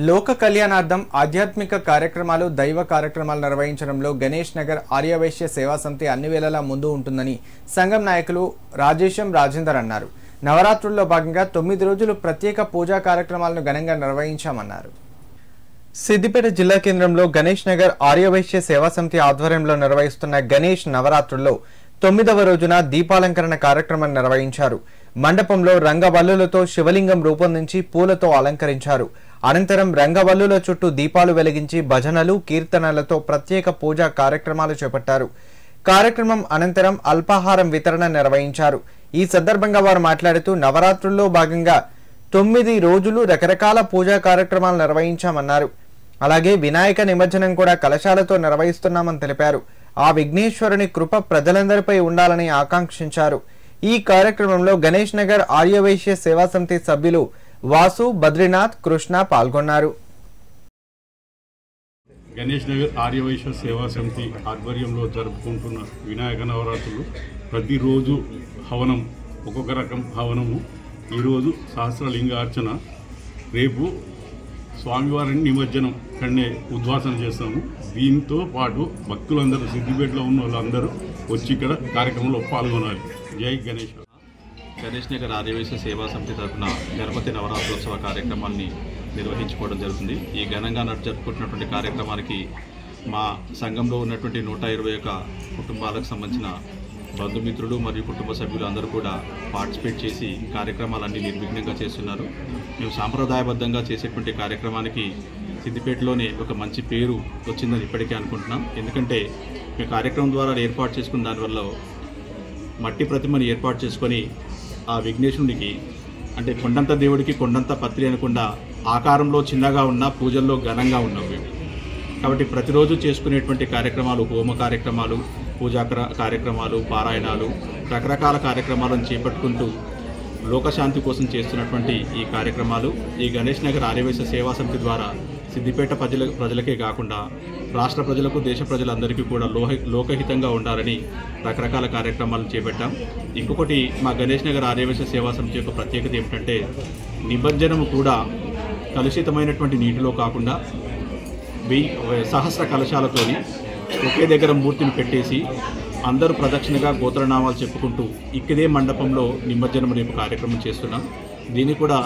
లోక కళ్యాణార్థం ఆధ్యాత్మిక కార్యక్రమాలు దైవ కార్యక్రమాలు నిర్వహించడంలో గణేష్ నగర్ ఆర్యవైశ్య సేవా సమితి అన్ని వేళలా ముందు ఉంటుందని సంఘం నాయకులు రాజేశం రాజేందర్ అన్నారు. నవరాత్రుల్లో భాగంగా 9 రోజులు ప్రత్యేక పూజా కార్యక్రమాలను ఘనంగా నిర్వహించామన్నారు. సిద్దిపేట జిల్లా కేంద్రంలో గణేష్ నగర్ ఆర్యవైశ్య సేవా సమితి ఆధ్వర్యంలో నిర్వహిస్తున్న గణేష్ నవరాత్రుల్లో 9వ రోజున దీపాలంకరణ కార్యక్రమం నిర్వహించారు. మండపంలో రంగవల్లులతో శివలింగం రూపొందించి పూలతో అలంకరించారు. అనంతరం రంగవల్లుల చుట్టూ దీపాలు వెలిగించి భజనలు కీర్తనలతో ప్రత్యేక పూజా కార్యక్రమాలు చేపట్టారు. కార్యక్రమం అనంతరం అల్పాహారం వితరణ నిర్వహించారు. ఈ సందర్భంగా వారు మాట్లాడుతూ నవరాత్రుల్లో భాగంగా 9 రోజులు రకరకాల పూజా కార్యక్రమాలు నిర్వహించామన్నారు. అలాగే వినాయక నిమజ్జనం కూడా కలశాలతో నిర్వహిస్తున్నామని తెలిపారు. ఆ విఘ్నేశ్వరుని కృప ప్రజలందరిపై ఉండాలని ఆకాంక్షించారు. ఈ కార్యక్రమంలో గణేష్ నగర్ ఆర్యవైశ్య సేవా సమితి సభ్యులు వాసు, బద్రీనాథ్, కృష్ణ పాల్గొన్నారు. గణేష్ నగర్ ఆర్యవైశ్య సేవా సమితి ఆధ్వర్యంలో జరుపుకుంటున్న వినాయక నవరాత్రులు ప్రతిరోజు హవనం, ఒక్కొక్క రకం హవనము. ఈరోజు సహస్రలింగార్చన, రేపు స్వామివారిని నిమజ్జనం కన్నే ఉద్వాసన చేస్తాము. దీంతో పాటు భక్తులందరూ, సిద్దిపేటలో ఉన్న వాళ్ళందరూ వచ్చి ఇక్కడ కార్యక్రమంలో పాల్గొనాలి. జై గణేష్. గణేష్ నగర్ ఆర్యవైశ్య సేవా సమితి తరఫున గణపతి నవరాత్రోత్సవ కార్యక్రమాన్ని నిర్వహించుకోవడం జరుగుతుంది. ఈ ఘనంగా జరుపుకుంటున్నటువంటి కార్యక్రమానికి మా సంఘంలో ఉన్నటువంటి 121 కుటుంబాలకు సంబంధించిన బంధుమిత్రులు మరియు కుటుంబ సభ్యులు అందరూ కూడా పార్టిసిపేట్ చేసి కార్యక్రమాలన్నీ నిర్విఘ్నంగా చేస్తున్నారు. మేము సాంప్రదాయబద్ధంగా చేసేటువంటి కార్యక్రమానికి సిద్దిపేటలోనే ఒక మంచి పేరు వచ్చిందని ఇప్పటికే అనుకుంటున్నాం. ఎందుకంటే మేము కార్యక్రమం ద్వారా ఏర్పాటు చేసుకున్న దానివల్ల మట్టి ప్రతిమని ఏర్పాటు చేసుకొని ఆ విఘ్నేశ్వరునికి, అంటే కొండంత దేవుడికి కొండంత పత్రి అనకుండా ఆకారంలో చిన్నగా ఉన్న పూజల్లో ఘనంగా ఉన్నాం మేము. కాబట్టి ప్రతిరోజు చేసుకునేటువంటి కార్యక్రమాలు, హోమ కార్యక్రమాలు, పూజా కార్యక్రమాలు, పారాయణాలు, రకరకాల కార్యక్రమాలను చేపట్టుకుంటూ లోకశాంతి కోసం చేస్తున్నటువంటి ఈ కార్యక్రమాలు ఈ గణేష్ నగర్ ఆర్యవైశ్య సేవా సమితి ద్వారా సిద్దిపేట ప్రజలకే కాకుండా రాష్ట్ర ప్రజలకు, దేశ ప్రజలందరికీ కూడా లోకహితంగా ఉండాలని రకరకాల కార్యక్రమాలను చేపట్టాం. ఇంకొకటి, మా గణేష్ నగర్ ఆర్యవైశ్య సేవా సమితి యొక్క ప్రత్యేకత ఏమిటంటే నిమజ్జనము కూడా కలుషితమైనటువంటి నీటిలో కాకుండా 1000 సహస్ర కలశాలతోని ఒకే దగ్గర మూర్తిని పెట్టేసి అందరూ ప్రదక్షిణగా గోత్రనామాలు చెప్పుకుంటూ ఇక్కడే మండపంలో నిమజ్జనం రేపు కార్యక్రమం చేస్తున్నాం. దీన్ని కూడా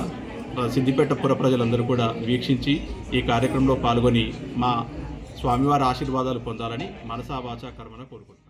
సిద్దిపేట పుర ప్రజలందరూ కూడా వీక్షించి ఈ కార్యక్రమంలో పాల్గొని మా స్వామివారి ఆశీర్వాదాలు పొందాలని మనసా వాచా కర్మన కోరుకుంటున్నాం.